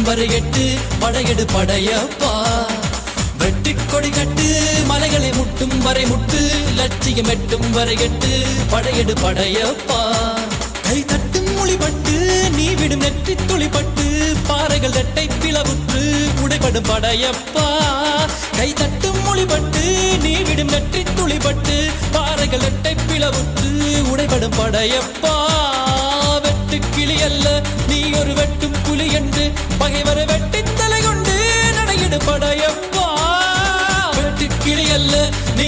வரை எட்டு படையெடு படையப்பா. வெட்டி கொடி கட்டு மலைகளை முட்டும் வரை முட்டு லட்சியம் எட்டும் வரை எட்டு படையெடு படையப்பா. கை தட்டும் மொழிபட்டு நீ விடும் நெற்றி துளிப்பட்டு பாறைகள் ரெட்டை பிளவுற்று உடைபடும் படையப்பா. கை தட்டும் மொழிபட்டு நீ விடும் நெற்றி துளிப்பட்டு பாறைகள் ரெட்டை பிளவுற்று உடைபடும் படையப்பா. வெட்டு கிளி அல்ல நீ ஒரு வெட்டும் புலி என்று பகைவரை வெட்டி தலை கொண்டு நடையிடு படையப்பா. வெட்டு கிளி அல்ல நீ